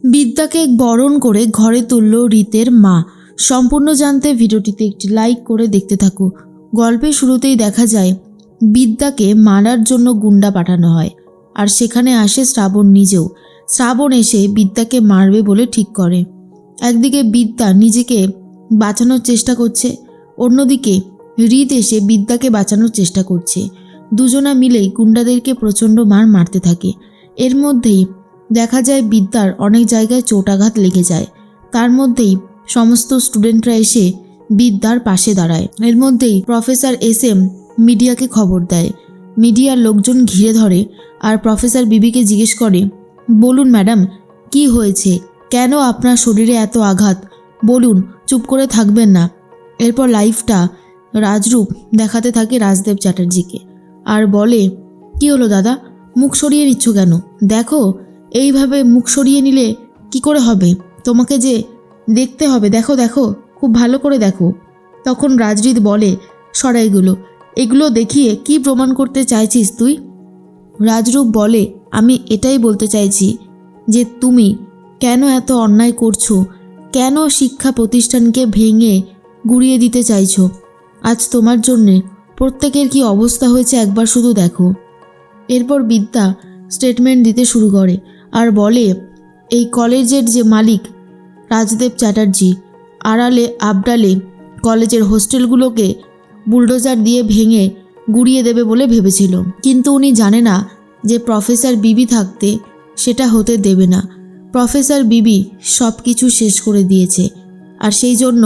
বিদ্যাকে বরণ করে ঘরে তুলল রীতের মা। সম্পূর্ণ জানতে ভিডিওটিতে একটি লাইক করে দেখতে থাকো। গল্পের শুরুতেই দেখা যায় বিদ্যাকে মারার জন্য গুন্ডা পাঠানো হয়, আর সেখানে আসে শ্রাবণ নিজেও। শ্রাবণ এসে বিদ্যাকে মারবে বলে ঠিক করে। একদিকে বিদ্যা নিজেকে বাঁচানোর চেষ্টা করছে, অন্যদিকে রীত এসে বিদ্যাকে বাঁচানোর চেষ্টা করছে। দুজনা মিলেই গুন্ডাদেরকে প্রচণ্ড মারতে থাকে। এর মধ্যেই দেখা যায় বিদ্যার অনেক জায়গায় চোটাঘাত লেগে যায়। তার মধ্যেই সমস্ত স্টুডেন্টরা এসে বিদ্যার পাশে দাঁড়ায়। এর মধ্যেই প্রফেসর SM মিডিয়াকে খবর দেয়। মিডিয়ার লোকজন ঘিরে ধরে আর প্রফেসর বিবিকে জিজ্ঞেস করে, বলুন ম্যাডাম, কি হয়েছে? কেন আপনার শরীরে এত আঘাত? বলুন, চুপ করে থাকবেন না। এরপর লাইভটা রাজরূপ দেখাতে থাকে রাজদেব চ্যাটার্জিকে আর বলে, কি হলো দাদা, মুখ সরিয়ে নিচ্ছ কেন? দেখো, এইভাবে মুখ সরিয়ে নিলে কি করে হবে? তোমাকে যে দেখতে হবে, দেখো দেখো, খুব ভালো করে দেখো। তখন রাজরিত বলে, সরাইগুলো, এগুলো দেখিয়ে কি প্রমাণ করতে চাইছিস তুই? রাজরূপ বলে, আমি এটাই বলতে চাইছি যে তুমি কেন এত অন্যায় করছো, কেন শিক্ষা প্রতিষ্ঠানকে ভেঙে গুড়িয়ে দিতে চাইছো। আজ তোমার জন্যে প্রত্যেকের কি অবস্থা হয়েছে একবার শুধু দেখো। এরপর বিদ্যা স্টেটমেন্ট দিতে শুরু করে আর বলে, এই কলেজের যে মালিক রাজদেব চ্যাটার্জি আড়ালে আবডালে কলেজের হোস্টেলগুলোকে বুলডোজার দিয়ে ভেঙে গুড়িয়ে দেবে বলে ভেবেছিল, কিন্তু উনি জানে না যে প্রফেসর বিবি থাকতে সেটা হতে দেবে না। প্রফেসর বিবি সব কিছু শেষ করে দিয়েছে, আর সেই জন্য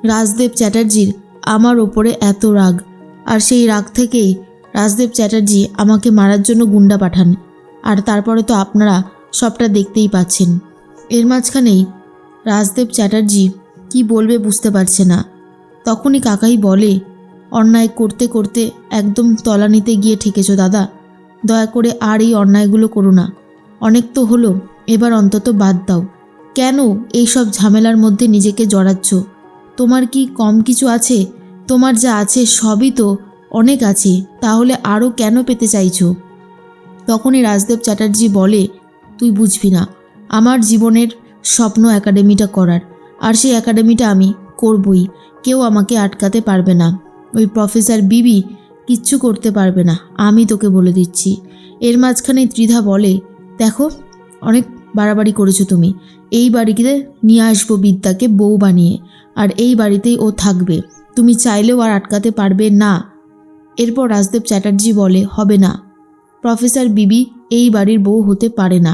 রাজদেব চ্যাটার্জির আমার ওপরে এত রাগ। আর সেই রাগ থেকেই রাজদেব চ্যাটার্জি আমাকে মারার জন্য গুন্ডা পাঠান। আর তারপরে তো আপনারা সবটা দেখতেই পাচ্ছেন। এর মাঝখানেই রাজদেব চ্যাটার্জি কি বলবে বুঝতে পারছে না। তখনই কাকাই বলে, অন্যায় করতে করতে একদম তলানিতে গিয়ে ঠেকেছো দাদা, দয়া করে আর এই অন্যায়গুলো করো না। অনেক তো হলো, এবার অন্তত বাদ দাও। কেন এই সব ঝামেলার মধ্যে নিজেকে জড়াচ্ছ? তোমার কি কম কিছু আছে? তোমার যা আছে সবই তো অনেক আছে, তাহলে আরও কেন পেতে চাইছো? তখনই রাজদেব চ্যাটার্জি বলে, তুই বুঝবি না, আমার জীবনের স্বপ্ন একাডেমিটা করার, আর সেই একাডেমিটা আমি করবই। কেউ আমাকে আটকাতে পারবে না। ওই প্রফেসর বিবি কিচ্ছু করতে পারবে না, আমি তোকে বলে দিচ্ছি। এর মাঝখানে ত্রিধা বলে, দেখো, অনেক বাড়াবাড়ি করেছো তুমি। এই বাড়িতে নিয়ে আসবো বিদ্যাকে বউ বানিয়ে, আর এই বাড়িতেই ও থাকবে। তুমি চাইলেও আর আটকাতে পারবে না। এরপর রাজদেব চ্যাটার্জি বলে, হবে না, প্রফেসর বিবি এই বাড়ির বউ হতে পারে না।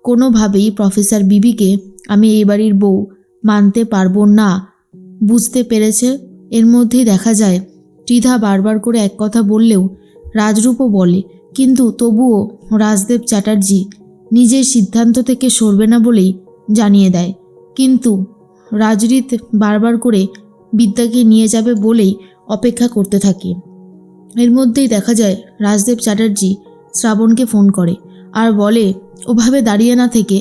কোনোভাবেই প্রফেসর বিবিকে আমি এই বাড়ির বউ মানতে পারবো না। বুঝতে পেরেছে? এর মধ্যেই দেখা যায় ত্রিধা বারবার করে এক কথা বললেও রাজরূপও বলে, কিন্তু তবুও রাজদেব চ্যাটার্জি নিজের সিদ্ধান্ত থেকে সরবে না বলেই জানিয়ে দেয়। কিন্তু রাজরিত বারবার করে বিদ্যাকে নিয়ে যাবে বলেই অপেক্ষা করতে থাকে। এর মধ্যেই দেখা যায় রাজদেব চ্যাটার্জি শ্রাবণকে ফোন করে আর বলে, ওভাবে দাঁড়িয়ে না থেকে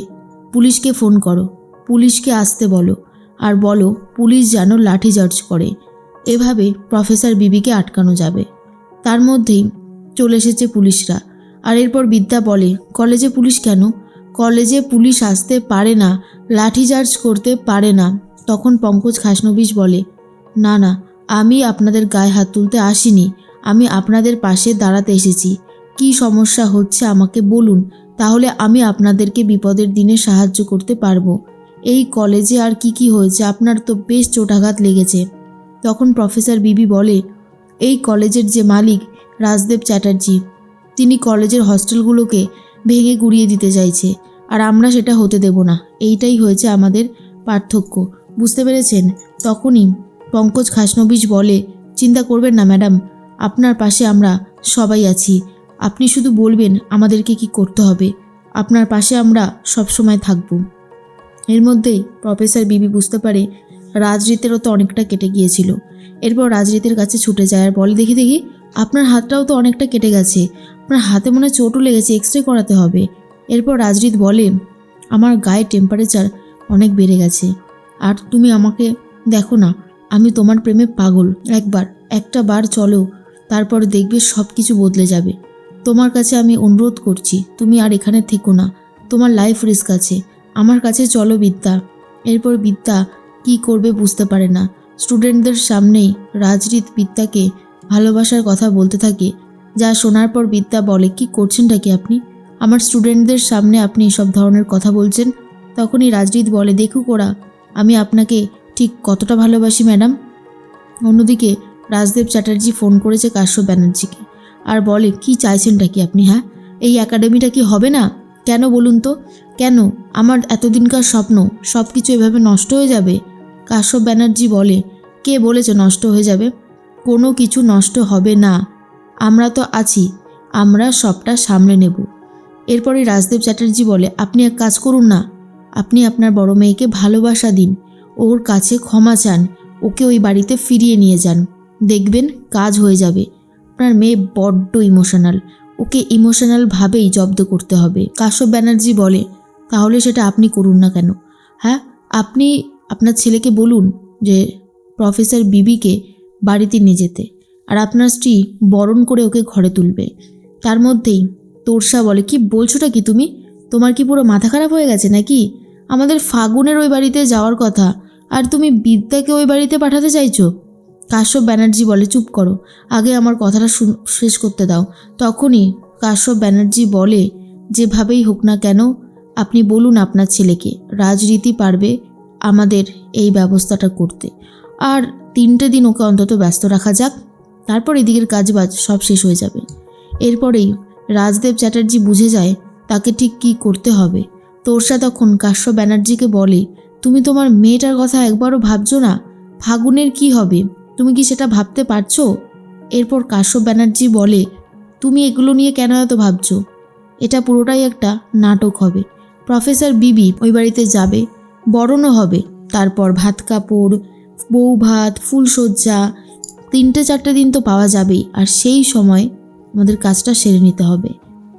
পুলিশকে ফোন করো, পুলিশকে আসতে বলো, আর বলো পুলিশ যেন লাঠিচার্জ করে। এভাবে প্রফেসর বিবিকে আটকানো যাবে। তার মধ্যেই চলে এসেছে পুলিশরা। আর এরপর বিদ্যা বলে, কলেজে পুলিশ কেন? কলেজে পুলিশ আসতে পারে না, লাঠিচার্জ করতে পারে না। তখন পঙ্কজ খাসনবিশ বলে, না না, আমি আপনাদের গায়ে হাত তুলতে আসিনি, আমি আপনাদের পাশে দাঁড়াতে এসেছি। কি সমস্যা হচ্ছে আমাকে বলুন, তাহলে আমি আপনাদেরকে বিপদের দিনে সাহায্য করতে পারবো। এই কলেজে আর কি হয়েছে? আপনার তো বেশ চোটাঘাত লেগেছে। তখন প্রফেসর বিবি বলে, এই কলেজের যে মালিক রাজদেব চ্যাটার্জি, তিনি কলেজের হস্টেলগুলোকে ভেঙে গুড়িয়ে দিতে চাইছে, আর আমরা সেটা হতে দেব না। এইটাই হয়েছে আমাদের পার্থক্য, বুঝতে পেরেছেন? তখনই পঙ্কজ খাসনবিশ বলে, চিন্তা করবেন না ম্যাডাম, আপনার পাশে আমরা সবাই আছি। আপনি শুধু বলবেন আমাদেরকে কি করতে হবে, আপনার পাশে আমরা সবসময় থাকব। এর মধ্যেই প্রফেসর বিবি বুঝতে পারে রাজরিতেরও তো অনেকটা কেটে গিয়েছিল। এরপর রাজরিতের কাছে ছুটে যায় আর বলে, দেখি দেখি, আপনার হাতটাও তো অনেকটা কেটে গেছে, আপনার হাতে মনে হয় চোটও লেগেছে, এক্স রে করাতে হবে। এরপর রাজরিত বলে, আমার গায়ে টেম্পারেচার অনেক বেড়ে গেছে, আর তুমি আমাকে দেখো না, আমি তোমার প্রেমে পাগল। একটা বার চলো, তারপর দেখবে সব কিছু বদলে যাবে। তোমার কাছে আমি অনুরোধ করছি, তুমি আর এখানে থেকো না, তোমার লাইফ রিস্ক আছে। আমার কাছে চলো বিদ্যা। এরপর বিদ্যা কি করবে বুঝতে পারে না। স্টুডেন্টদের সামনেই রাজরিত বিদ্যাকে ভালোবাসার কথা বলতে থাকে, যা শোনার পর বিদ্যা বলে, কি করছেনটা কি আপনি? আমার স্টুডেন্টদের সামনে আপনি এসব ধরনের কথা বলছেন। তখনই রাজরিত বলে, দেখুক ওরা আমি আপনাকে ঠিক কতটা ভালোবাসি ম্যাডাম। অন্যদিকে রাজদেব চ্যাটার্জি ফোন করেছে কাশ্যপ ব্যানার্জিকে আর বলে, কি চাইছেনটা কি আপনি? হ্যাঁ, এই একাডেমিটা কি হবে না? কেন বলুন তো, কেন? আমার এতদিনকার স্বপ্ন সব কিছু এভাবে নষ্ট হয়ে যাবে? কাশ্যপ ব্যানার্জি বলে, কে বলেছে নষ্ট হয়ে যাবে? কোনো কিছু নষ্ট হবে না, আমরা তো আছি, আমরা সবটা সামলে নেব। এরপরে রাজদেব চ্যাটার্জি বলে, আপনি এক কাজ করুন না, আপনি আপনার বড় মেয়েকে ভালোবাসা দিন, ওর কাছে ক্ষমা চান, ওকে ওই বাড়িতে ফিরিয়ে নিয়ে যান, দেখবেন কাজ হয়ে যাবে। আপনার মেয়ে বড্ড ইমোশনাল, ওকে ইমোশনালভাবেই জব্দ করতে হবে। কাশ্যপ ব্যানার্জি বলে, তাহলে সেটা আপনি করুন না কেন? হ্যাঁ, আপনি আপনার ছেলেকে বলুন যে প্রফেসর বিবিকে বাড়িতে নিয়ে যেতে, আর আপনার স্ত্রী বরণ করে ওকে ঘরে তুলবে। তার মধ্যেই তোরসা বলে, কি বলছোটা কি তুমি? তোমার কি পুরো মাথা খারাপ হয়ে গেছে নাকি? আমাদের ফাগুনের ওই বাড়িতে যাওয়ার কথা, আর তুমি বিদ্যাকে ওই বাড়িতে পাঠাতে চাইছো? কাশ্যপ ব্যানার্জি বলে, চুপ করো, আগে আমার কথাটা শেষ করতে দাও। তখনই কাশ্যপ ব্যানার্জি বলে, যেভাবেই হোক না কেন আপনি বলুন আপনার ছেলেকে রাজরীতি পারবে আমাদের এই ব্যবস্থাটা করতে, আর 3টে দিন ওকে অন্তত ব্যস্ত রাখা যাক, তারপর এদিকের কাজবাজ সব শেষ হয়ে যাবে। এরপরেই রাজদেব চ্যাটার্জি বুঝে যায় তাকে ঠিক কী করতে হবে। তোরসা তখন কাশ্যপ ব্যানার্জিকে বলে, তুমি তোমার মেয়েটার কথা একবারও ভাবছো না? ফাগুনের কি হবে, তুমি কি সেটা ভাবতে পারছো? এরপর কাশ্যপ ব্যানার্জি বলে, তুমি এগুলো নিয়ে কেন এত ভাবছো? এটা পুরোটাই একটা নাটক হবে। প্রফেসর বিবি ওই বাড়িতে যাবে, বরণও হবে, তারপর ভাত কাপড়, বউ ভাত, ফুলসজ্জা, 3-4 দিন তো পাওয়া যাবেই, আর সেই সময় আমাদের কাজটা সেরে নিতে হবে।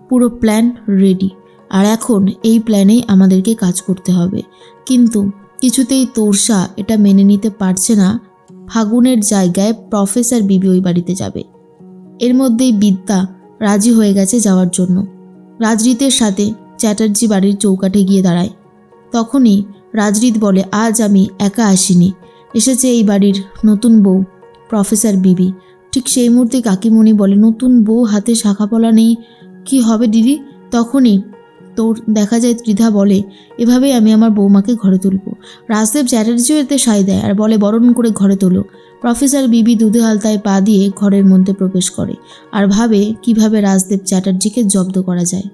পুরো প্ল্যান রেডি, আর এখন এই প্ল্যানেই আমাদেরকে কাজ করতে হবে। কিন্তু কিছুতেই তোরসা এটা মেনে নিতে পারছে না ফাগুনের জায়গায় প্রফেসর বিবি ওই বাড়িতে যাবে। এর মধ্যেই বিদ্যা রাজি হয়ে গেছে যাওয়ার জন্য। রাজরিতের সাথে চ্যাটার্জি বাড়ির চৌকাঠে গিয়ে দাঁড়ায়। তখনই রাজরিত বলে, আজ আমি একা আসিনি, এসেছে এই বাড়ির নতুন বউ প্রফেসর বিবি। ঠিক সেই মুহূর্তে কাকিমণি বলে, নতুন বউ হাতে শাখাপলা নেই, কি হবে দিদি? তখনই তোর দেখা যায় ত্রিধা বলে, এভাবেই আমি আমার বৌমাকে ঘরে তুলব। রাজদেব চ্যাটার্জিও এতে সায় দেয় আর বলে, বরণ করে ঘরে তোলো। প্রফেসর বিবি দুধে আলতায় পা দিয়ে ঘরের মধ্যে প্রবেশ করে আর ভাবে কিভাবে রাজদেব চ্যাটার্জিকে জব্দ করা যায়।